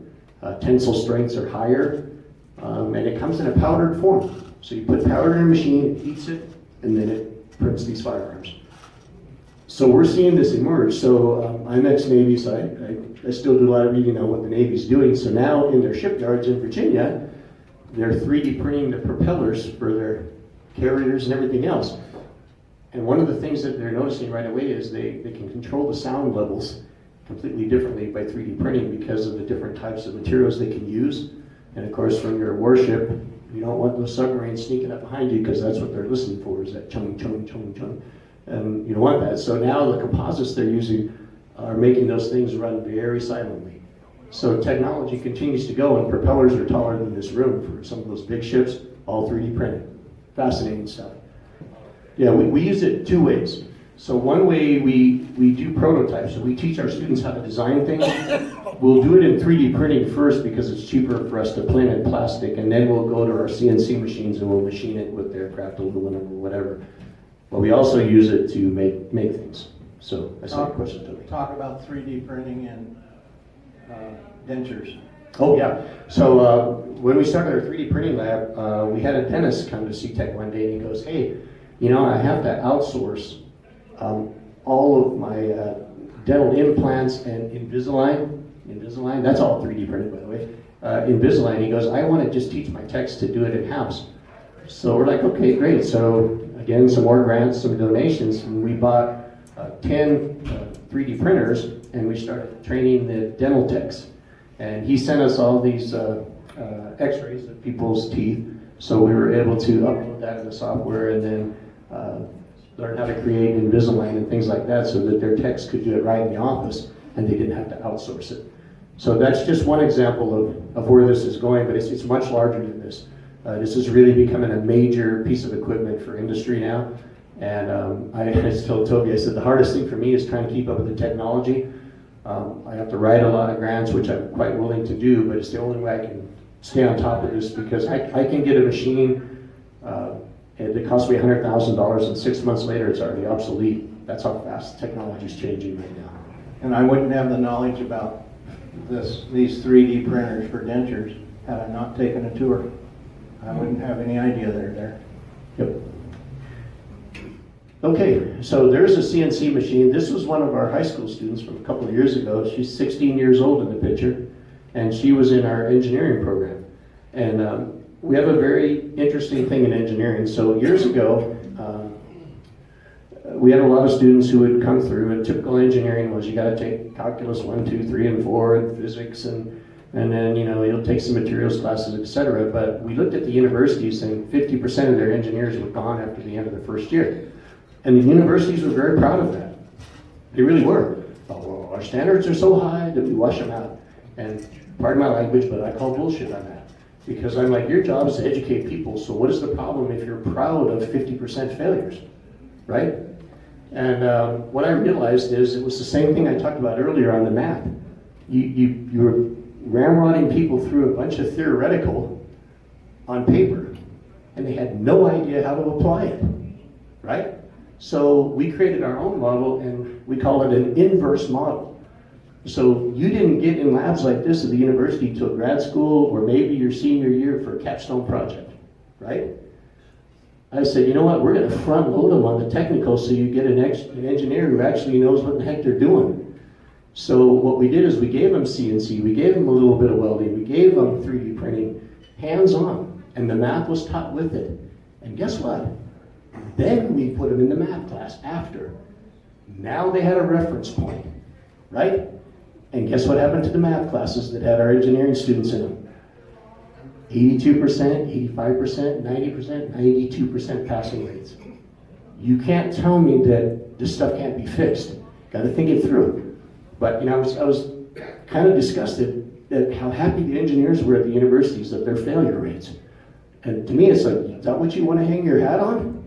tensile strengths are higher, and it comes in a powdered form. So you put powder in a machine, it heats it, and then it prints these firearms. So we're seeing this emerge. So I'm ex-Navy, so I still do a lot of reading on what the Navy's doing. So now in their shipyards in Virginia, they're 3D printing the propellers for their carriers and everything else. And one of the things that they're noticing right away is they can control the sound levels completely differently by 3D printing because of the different types of materials they can use. And of course, when you're a warship, you don't want those submarines sneaking up behind you because that's what they're listening for, is that chung, chung, chung, chung. And you don't want that. So now the composites they're using are making those things run very silently. So technology continues to go, and propellers are taller than this room for some of those big ships, all 3D printed. Fascinating stuff. Yeah, we use it two ways. So one way we do prototypes. So we teach our students how to design things. We'll do it in 3D printing first because it's cheaper for us to print in plastic, and then we'll go to our CNC machines and we'll machine it with aircraft aluminum or whatever. But we also use it to make things. So that's a question to me. Talk about 3D printing and dentures. Oh yeah. So when we started our 3D printing lab, we had a dentist come to CTEC one day, and he goes, "Hey, you know, I have to outsource all of my dental implants and Invisalign. Invisalign, that's all 3D printed, by the way. Invisalign." He goes, "I want to just teach my techs to do it in-house." So we're like, okay, great. So again, some more grants, some donations, and we bought 10 3D printers, and we started training the dental techs. And he sent us all these x-rays of people's teeth, so we were able to upload that in the software and then learn how to create Invisalign and things like that so that their techs could do it right in the office and they didn't have to outsource it. So that's just one example of where this is going, but it's much larger than this. This is really becoming a major piece of equipment for industry now. And I just told Toby, I said, the hardest thing for me is trying to keep up with the technology. I have to write a lot of grants, which I'm quite willing to do, but it's the only way I can stay on top of this because I can get a machine, it costs me $100,000, and 6 months later it's already obsolete. That's how fast technology is changing right now. And I wouldn't have the knowledge about these 3D printers for dentures had I not taken a tour. I wouldn't have any idea they're there. Yep. Okay, so there's a CNC machine. This was one of our high school students from a couple of years ago. She's 16 years old in the picture, and she was in our engineering program. And we have a very interesting thing in engineering. So years ago, we had a lot of students who would come through, and typical engineering was you got to take calculus 1, 2, 3, and 4, and physics, and then you'll take some materials classes, etc. But we looked at the universities, and 50% of their engineers were gone after the end of the first year. And the universities were very proud of that. They really were. Oh, well, our standards are so high that we wash them out. And pardon my language, but I call bullshit on that. Because I'm like, your job is to educate people, so what is the problem if you're proud of 50% failures, right? And what I realized is it was the same thing I talked about earlier on the math. You were ramrodding people through a bunch of theoretical on paper, and they had no idea how to apply it, right? So we created our own model, and we call it an inverse model. So you didn't get in labs like this at the university till grad school or maybe your senior year for a capstone project, right? I said, you know what, we're going to front load them on the technical so you get an engineer who actually knows what the heck they're doing. So what we did is we gave them CNC, we gave them a little bit of welding, we gave them 3D printing, hands-on, and the math was taught with it. And guess what? Then we put them in the math class after. Now they had a reference point, right? And guess what happened to the math classes that had our engineering students in them? 82%, 85%, 90%, 92% passing rates. You can't tell me that this stuff can't be fixed. Got to think it through. But I was kind of disgusted at how happy the engineers were at the universities at their failure rates. And to me, it's like, is that what you want to hang your hat on?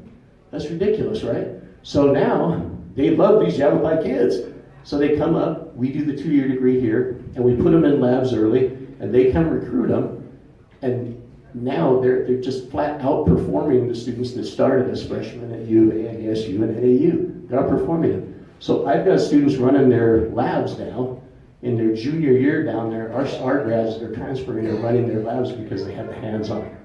That's ridiculous, right? So now they love these Yavapai kids. So they come up, we do the 2-year degree here, and we put them in labs early, and they come recruit them. And now they're just flat outperforming the students that started as freshmen at UVA, ASU, and NAU. They're outperforming them. So I've got students running their labs now. In their junior year down there, our grads, they're transferring and running their labs because they have the hands-on.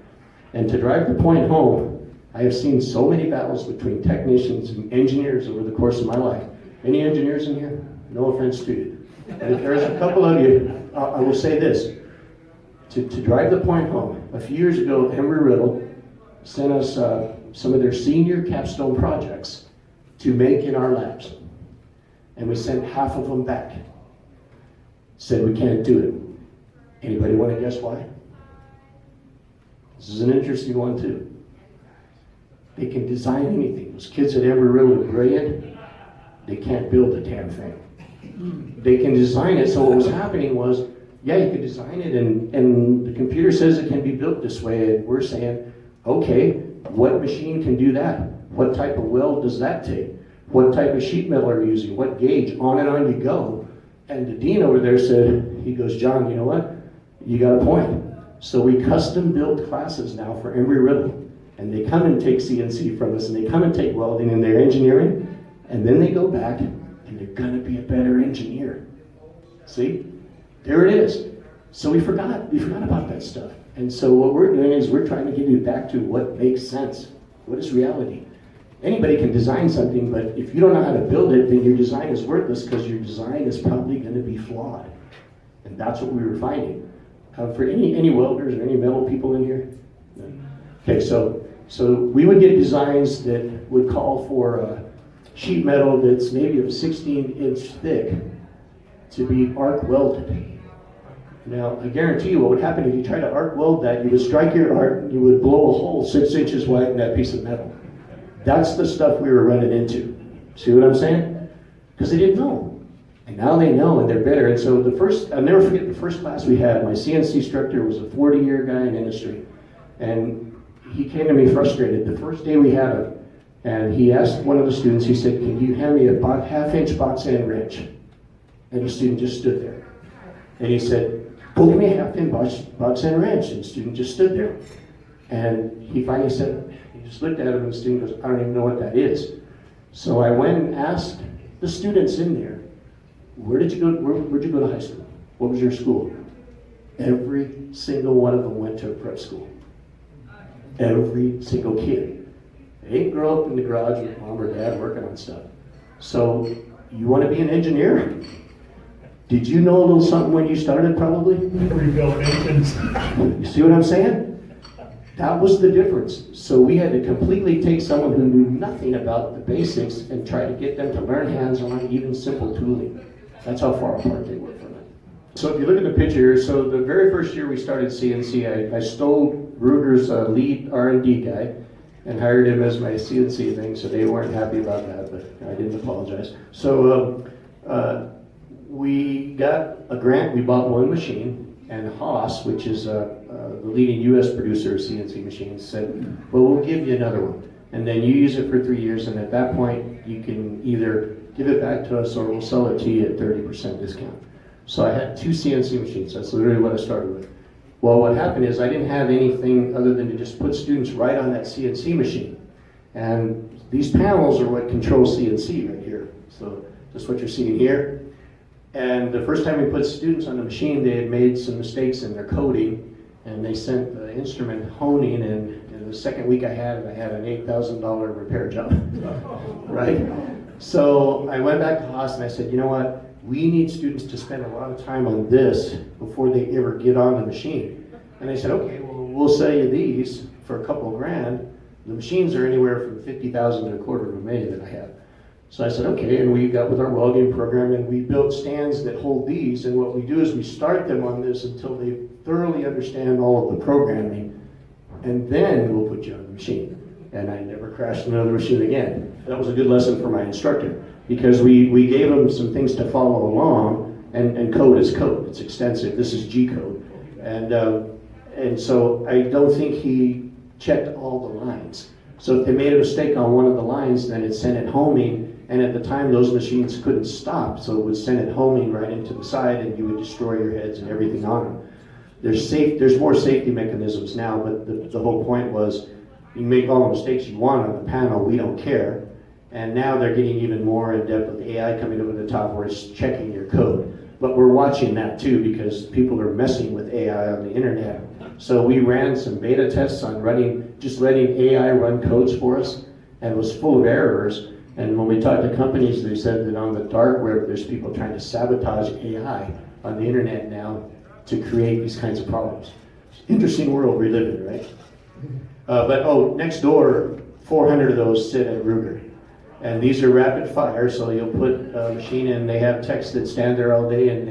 And to drive the point home, I have seen so many battles between technicians and engineers over the course of my life. Any engineers in here? No offense to you. And if there's a couple of you, I will say this. To drive the point home, a few years ago, Embry-Riddle sent us some of their senior capstone projects to make in our labs. And we sent half of them back. Said we can't do it. Anybody want to guess why? This is an interesting one too. They can design anything. Those kids at Embry-Riddle are brilliant. They can't build a damn thing. They can design it, so what was happening was, yeah, you could design it, and the computer says it can be built this way, and we're saying, okay, what machine can do that? What type of weld does that take? What type of sheet metal are you using? What gauge? On and on you go. And the dean over there said, he goes, John, you know what? You got a point. So we custom build classes now for Embry-Riddle, and they come and take CNC from us, and they come and take welding and their engineering, and then they go back, and they're gonna be a better engineer. See? There it is. So we forgot about that stuff. And so what we're doing is we're trying to get you back to what makes sense. What is reality? Anybody can design something, but if you don't know how to build it, then your design is worthless because your design is probably going to be flawed. And that's what we were finding. For any welders or any metal people in here? No. Okay, so we would get designs that would call for sheet metal that's maybe of 16-inch thick to be arc welded. Now, I guarantee you what would happen if you tried to arc weld that, you would strike your arc, you would blow a hole 6 inches wide in that piece of metal. That's the stuff we were running into. See what I'm saying? Because they didn't know. And now they know and they're better. And so I'll never forget the first class we had. My CNC instructor was a 40-year guy in industry. And he came to me frustrated the first day we had him. And he asked one of the students, he said, can you hand me a half-inch box end wrench? And the student just stood there. And he said, go give me a half-inch box end wrench. And the student just stood there. And he finally said, he just looked at him and the student goes, I don't even know what that is. So I went and asked the students in there, where'd you go to high school? What was your school? Every single one of them went to a prep school. Every single kid. They didn't grow up in the garage with mom or dad working on stuff. So you want to be an engineer? Did you know a little something when you started probably? Rebuild engines. You see what I'm saying? That was the difference. So we had to completely take someone who knew nothing about the basics and try to get them to learn hands-on, even simple tooling. That's how far apart they were from it. So if you look at the picture, so the very first year we started CNC, I stole Ruger's lead R&D guy and hired him as my CNC thing, so they weren't happy about that, but I didn't apologize. So we got a grant, we bought one machine, and Haas, which is the leading US producer of CNC machines, said, well, we'll give you another one. And then you use it for 3 years, and at that point, you can either give it back to us or we'll sell it to you at 30% discount. So I had 2 CNC machines. That's literally what I started with. Well, what happened is I didn't have anything other than to just put students right on that CNC machine. And these panels are what control CNC right here. So just what you're seeing here. And the first time we put students on the machine, they had made some mistakes in their coding, and they sent the instrument honing, and the second week I had it, I had an $8,000 repair job, right? So I went back to Haas and I said, you know what, we need students to spend a lot of time on this before they ever get on the machine. And I said, okay, well, we'll sell you these for a couple of grand. The machines are anywhere from 50,000 to $250,000 that I have. So I said, okay, and we got with our welding program and we built stands that hold these, and what we do is we start them on this until they thoroughly understand all of the programming, and then we'll put you on the machine. And I never crashed another machine again. That was a good lesson for my instructor, because we gave him some things to follow along, and code is code. It's extensive. This is G code. And so I don't think he checked all the lines. So if they made a mistake on one of the lines, then it sent it homing, and at the time those machines couldn't stop, so it would send it homing right into the side, and you would destroy your heads and everything on them. There's more safety mechanisms now, but the whole point was you can make all the mistakes you want on the panel, we don't care. And now they're getting even more in depth with AI coming over the top where it's checking your code. But we're watching that too, because people are messing with AI on the internet. So we ran some beta tests on just letting AI run codes for us, and it was full of errors. And when we talked to companies, they said that on the dark web, there's people trying to sabotage AI on the internet now to create these kinds of problems. Interesting world we live in, right? Next door, 400 of those sit at Ruger. And these are rapid fire, so you'll put a machine in, they have techs that stand there all day, and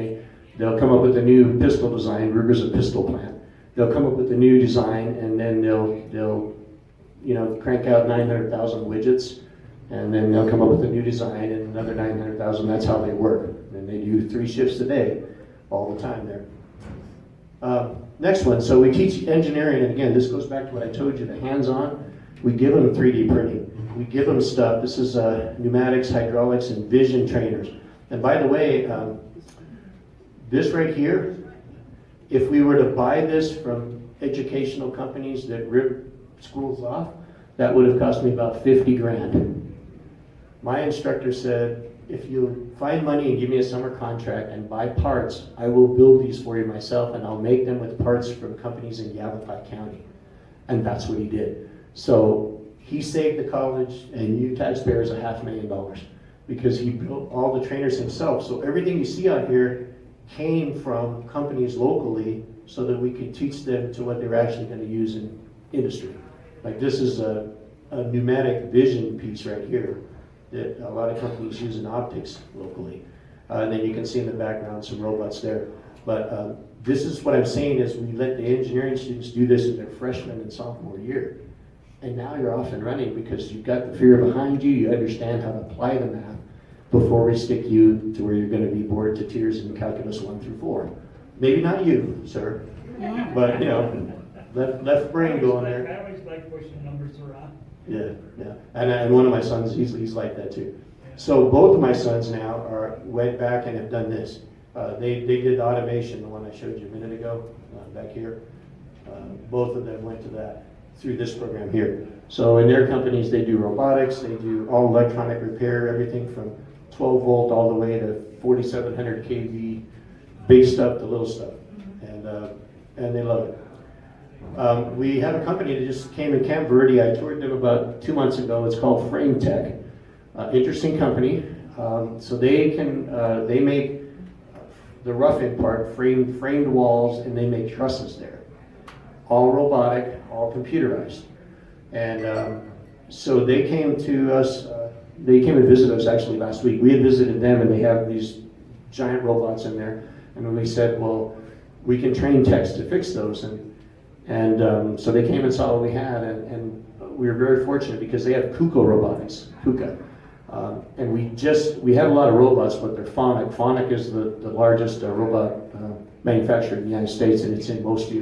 they'll come up with a new pistol design. Ruger's a pistol plant. They'll come up with a new design, and then they'll crank out 900,000 widgets, and then they'll come up with a new design and another 900,000. That's how they work. And they do 3 shifts a day, all the time there. Next one, so we teach engineering, and again, this goes back to what I told you, the hands-on. We give them 3D printing. We give them stuff. This is pneumatics, hydraulics, and vision trainers. And by the way, this right here, if we were to buy this from educational companies that rip schools off, that would have cost me about 50 grand. My instructor said, if you find money and give me a summer contract and buy parts, I will build these for you myself, and I'll make them with parts from companies in Yavapai County. And that's what he did. So he saved the college and you taxpayers $500,000 because he built all the trainers himself. So everything you see out here came from companies locally so that we could teach them to what they're actually going to use in industry. Like this is a pneumatic vision piece right here that a lot of companies use in optics locally. And then you can see in the background some robots there. But this is what I'm saying is we let the engineering students do this in their freshman and sophomore year. And now you're off and running because you've got the fear behind you, you understand how to apply the math before we stick you to where you're going to be bored to tears in calculus 1 through 4. Maybe not you, sir, but left brain going there. I always like pushing numbers around. Yeah. And one of my sons, he's like that too. So both of my sons now went back and have done this. They did automation, the one I showed you a minute ago, back here. Both of them went to that through this program here. So in their companies, they do robotics, they do all electronic repair, everything from 12 volt all the way to 4700 kV, big stuff to little stuff, and they love it. We have a company that just came in Camp Verde. I toured them about 2 months ago. It's called CTEC. Interesting company. So they make the rough-in part, framed walls, and they make trusses there. All robotic, all computerized. And so they came to us, they came and visited us actually last week. We had visited them and they have these giant robots in there. And then we said, well, we can train techs to fix those. And so they came and saw what we had, and we were very fortunate because they have KUKA robotics, KUKA. And we have a lot of robots, but they're Phonic. Phonic is the largest robot manufacturer in the United States, and it's in most of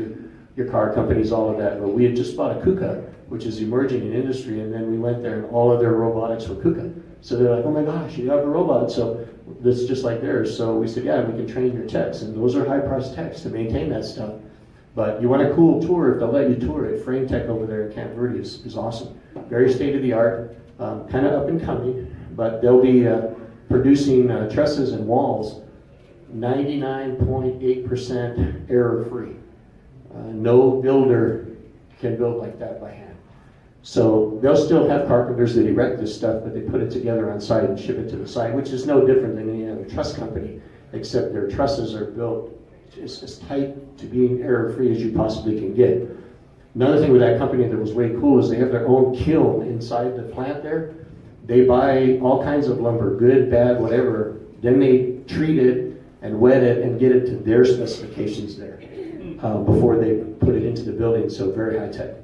your car companies, all of that. But we had just bought a KUKA, which is emerging in industry, and then we went there and all of their robotics were KUKA. So they're like, oh my gosh, you have a robot, so that's just like theirs. So we said, yeah, we can train your techs, and those are high-priced techs to maintain that stuff. But you want a cool tour, if they'll let you tour it, Frame Tech over there at Camp Verde is awesome. Very state-of-the-art, kind of up and coming, but they'll be producing trusses and walls 99.8% error-free. No builder can build like that by hand. So they'll still have carpenters that erect this stuff, but they put it together on site and ship it to the site, which is no different than any other truss company, except their trusses are built as tight to being error-free as you possibly can get. Another thing with that company that was way cool is they have their own kiln inside the plant there. They buy all kinds of lumber, good, bad, whatever. Then they treat it and wet it and get it to their specifications there before they put it into the building, so very high tech.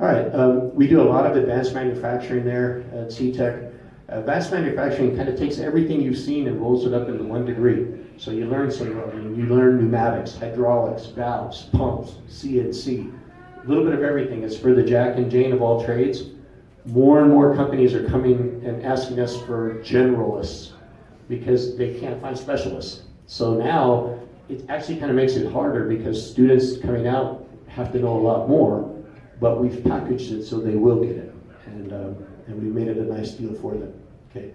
All right, we do a lot of advanced manufacturing there at CTEC. Advanced manufacturing kind of takes everything you've seen and rolls it up into 1 degree. So you learn you learn pneumatics, hydraulics, valves, pumps, CNC, a little bit of everything. It's for the Jack and Jane of all trades. More and more companies are coming and asking us for generalists because they can't find specialists. So now it actually kind of makes it harder because students coming out have to know a lot more, but we've packaged it so they will get it, and we made it a nice deal for them. Okay.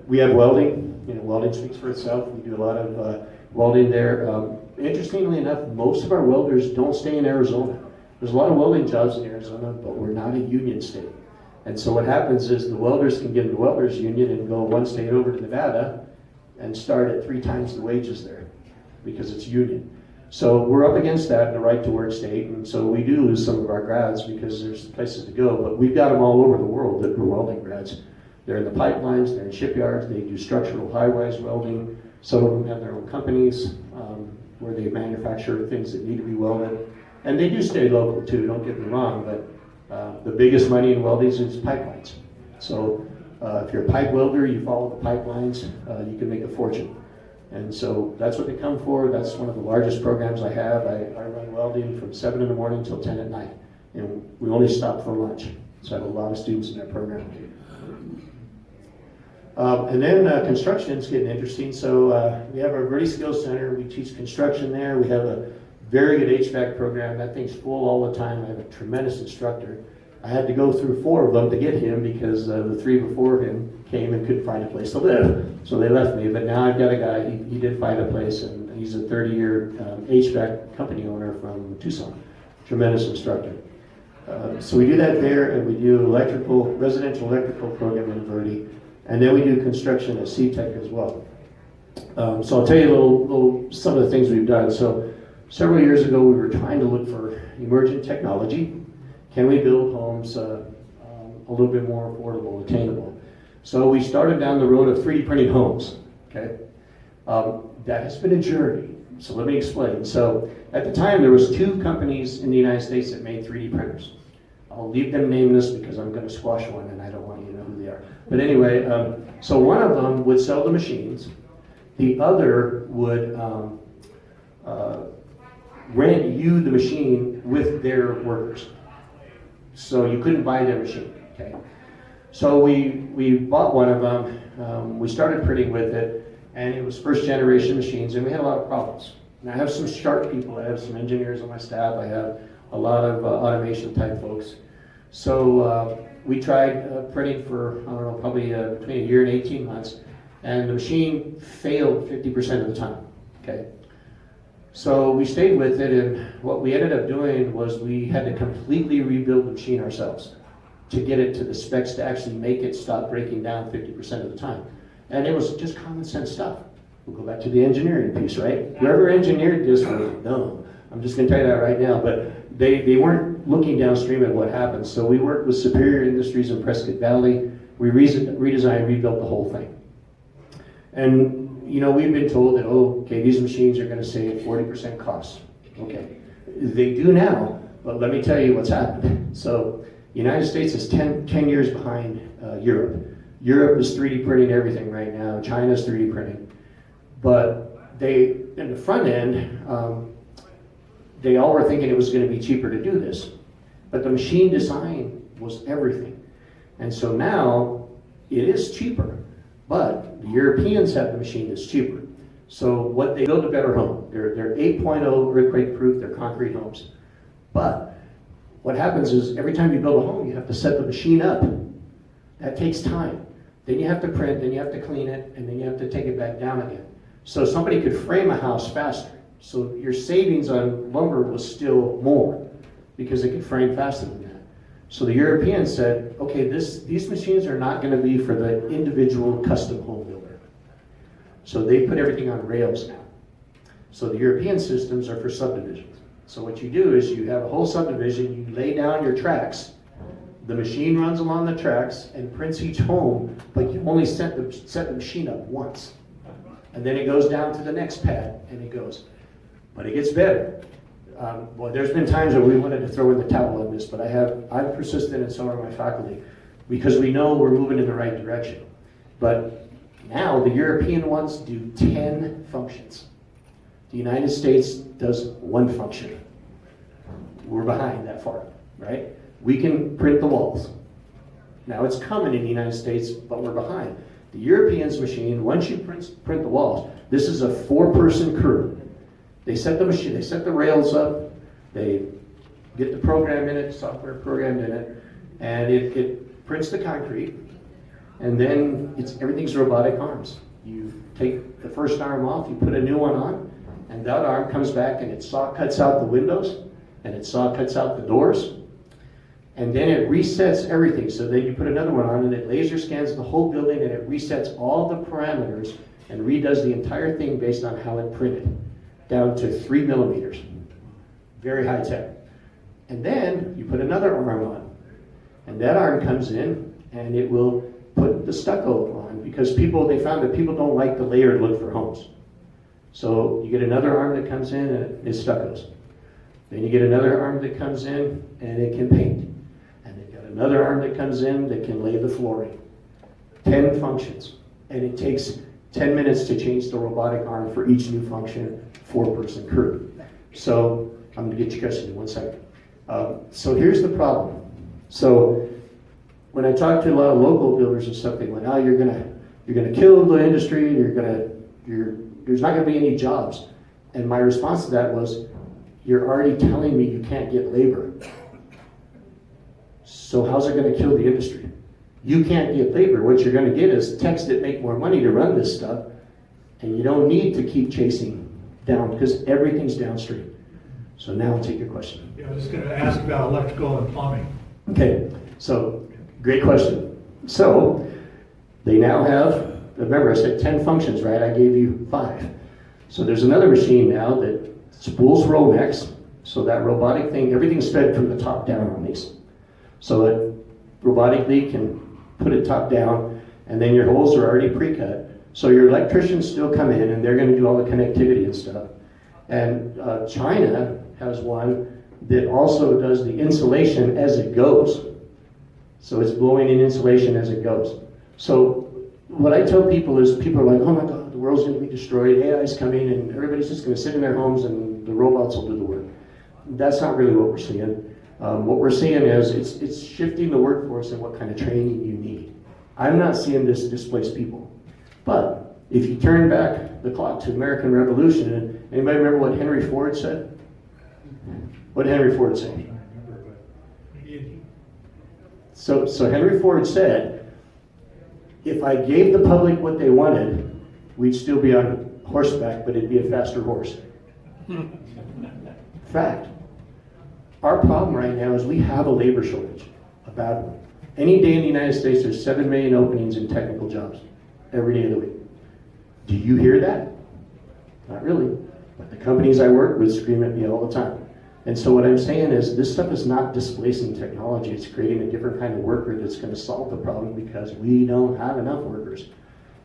We have welding. Welding speaks for itself. We do a lot of welding there. Interestingly enough, most of our welders don't stay in Arizona. There's a lot of welding jobs in Arizona, but we're not a union state. And so what happens is the welders can get in the welders union and go one state over to Nevada and start at 3 times the wages there because it's union. So we're up against that in the right to work state, and so we do lose some of our grads because there's places to go, but we've got them all over the world that are welding grads. They're in the pipelines, they're in shipyards, they do structural high-rise welding. Some of them have their own companies where they manufacture things that need to be welded. And they do stay local too, don't get me wrong, but the biggest money in welding is pipelines. So if you're a pipe welder, you follow the pipelines, you can make a fortune. And so that's what they come for. That's one of the largest programs I have. I run welding from 7 in the morning till 10 at night. And we only stop for lunch. So I have a lot of students in that program. And then construction is getting interesting. So we have our Verde Skills Center. We teach construction there. We have a very good HVAC program. That thing's full all the time. I have a tremendous instructor. I had to go through 4 of them to get him because the 3 before him came and couldn't find a place to live. So they left me. But now I've got a guy, he did find a place, and he's a 30-year HVAC company owner from Tucson. Tremendous instructor. So we do that there, and we do residential electrical program in Verde. And then we do construction at CTEC as well. So I'll tell you some of the things we've done. So several years ago, we were trying to look for emergent technology. Can we build homes a little bit more affordable, attainable? So we started down the road of 3D printing homes, okay? That has been a journey, so let me explain. So at the time, there was 2 companies in the United States that made 3D printers. I'll leave them nameless because I'm gonna squash one and I don't want you to know who they are. But anyway, so one of them would sell the machines. The other would rent you the machine with their workers. So you couldn't buy their machine, okay? So we bought one of them, we started printing with it, and it was first generation machines, and we had a lot of problems. And I have some sharp people, I have some engineers on my staff, I have a lot of automation type folks. So we tried printing for, I don't know, probably between a year and 18 months, and the machine failed 50% of the time, okay? So we stayed with it, and what we ended up doing was we had to completely rebuild the machine ourselves to get it to the specs to actually make it stop breaking down 50% of the time. And it was just common sense stuff. We'll go back to the engineering piece, right? Whoever engineered this was dumb. I'm just gonna tell you that right now, but they weren't looking downstream at what happened. So we worked with Superior Industries in Prescott Valley. We redesigned, rebuilt the whole thing. And we've been told that, okay, these machines are gonna save 40% costs. Okay, they do now, but let me tell you what's happened. So the United States is 10 years behind Europe. Europe is 3D printing everything right now. China's 3D printing. But in the front end, they all were thinking it was gonna be cheaper to do this. But the machine design was everything. And so now it is cheaper. But the Europeans have the machine that's cheaper. So what they build a better home. They're 8.0 earthquake proof, they're concrete homes. But what happens is every time you build a home, you have to set the machine up. That takes time. Then you have to print, then you have to clean it, and then you have to take it back down again. So somebody could frame a house faster. So your savings on lumber was still more. because it can frame faster than that. So the Europeans said, okay, these machines are not going to be for the individual custom home builder. So they put everything on rails now. So the European systems are for subdivisions. So what you do is you have a whole subdivision, you lay down your tracks, the machine runs along the tracks and prints each home, but you only set the machine up once. And then it goes down to the next pad and it goes. But it gets better. Well, there's been times where we wanted to throw in the towel on this, but I'm persistent and so are my faculty, because we know we're moving in the right direction. But now the European ones do 10 functions. The United States does 1 function. We're behind that far, right? We can print the walls. Now it's coming in the United States, but we're behind. The Europeans machine, once you print the walls, this is a 4-person crew. They set the machine, they set the rails up, they get the program in it, software programmed in it, and it prints the concrete, and then everything's robotic arms. You take the first arm off, you put a new one on, and that arm comes back and it saw cuts out the windows, and it saw cuts out the doors, and then it resets everything. So then you put another one on and it laser scans the whole building and it resets all the parameters and redoes the entire thing based on how it printed, down to 3 millimeters. Very high tech. And then you put another arm on, and that arm comes in and it will put the stucco on, because they found that people don't like the layered look for homes. So you get another arm that comes in and it stuccos. Then you get another arm that comes in and it can paint. And they've got another arm that comes in that can lay the flooring. 10 functions. And it takes 10 minutes to change the robotic arm for each new function, 4-person crew. So I'm going to get your question in 1 second. So here's the problem. So when I talk to a lot of local builders and stuff, they went, "Oh, you're gonna kill the industry. There's not going to be any jobs." And my response to that was, "You're already telling me you can't get labor. So how's it going to kill the industry? You can't get labor. What you're going to get is techs that make more money to run this stuff, and you don't need to keep chasing down because everything's downstream." So now I'll take your question. Yeah, I was going to ask about electrical and plumbing. Okay, so great question. So they now have, remember I said 10 functions, right? I gave you 5. So there's another machine now that spools Romex, so that robotic thing, everything's fed from the top down on these. So it robotically can put it top down, and then your holes are already pre-cut. So your electricians still come in and they're going to do all the connectivity and stuff. And China has one that also does the insulation as it goes. So it's blowing in insulation as it goes. So what I tell people is, people are like, "Oh my God, the world's going to be destroyed. AI's coming and everybody's just going to sit in their homes and the robots will do the work." That's not really what we're seeing. What we're seeing is it's shifting the workforce and what kind of training you need. I'm not seeing this displace people. But if you turn back the clock to American Revolution, anybody remember what Henry Ford said? What did Henry Ford say? So Henry Ford said, "If I gave the public what they wanted, we'd still be on horseback, but it'd be a faster horse." Fact. Our problem right now is we have a labor shortage, a bad one. Any day in the United States, there's 7 million openings in technical jobs, every day of the week. Do you hear that? Not really. But the companies I work with scream at me all the time. And so what I'm saying is, this stuff is not displacing technology, it's creating a different kind of worker that's going to solve the problem, because we don't have enough workers.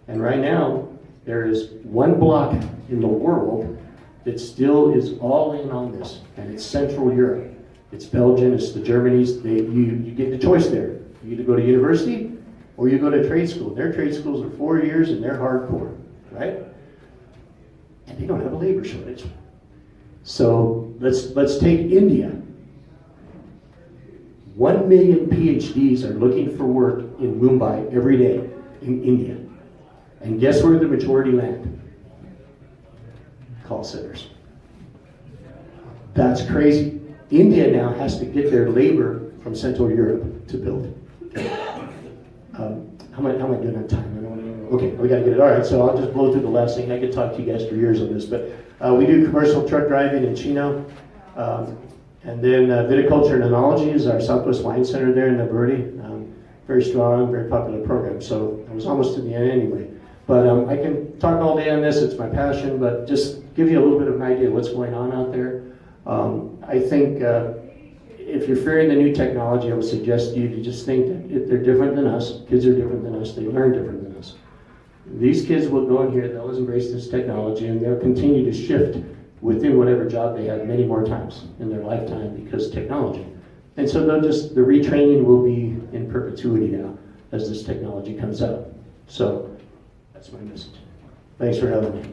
And right now, there is one block in the world that still is all in on this, and it's Central Europe. It's Belgium, it's the Germanys. You get the choice there. You either go to university or you go to trade school. Their trade schools are 4 years and they're hardcore, right? And they don't have a labor shortage. So let's take India. 1 million PhDs are looking for work in Mumbai every day in India. And guess where the majority land? Call centers. That's crazy. India now has to get their labor from Central Europe to build. How am I doing on time? Okay, we got to get it. All right, so I'll just blow through the last thing. I could talk to you guys for years on this, but we do commercial truck driving in Chino, And then Viticulture and Enology is our Southwest Wine Center there in Verde. Very strong, very popular program. So I was almost to the end anyway. But I can talk all day on this, it's my passion, but just give you a little bit of an idea of what's going on out there. I think if you're fearing the new technology, I would suggest you to just think that they're different than us. Kids are different than us, they learn different than us. These kids will go in here, they'll embrace this technology, and they'll continue to shift within whatever job they have many more times in their lifetime because technology. And so the retraining will be in perpetuity now as this technology comes out. So that's my message. Thanks for having me.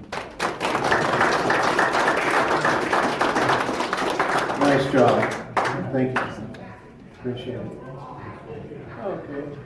Nice job. Thank you. Appreciate it. Okay.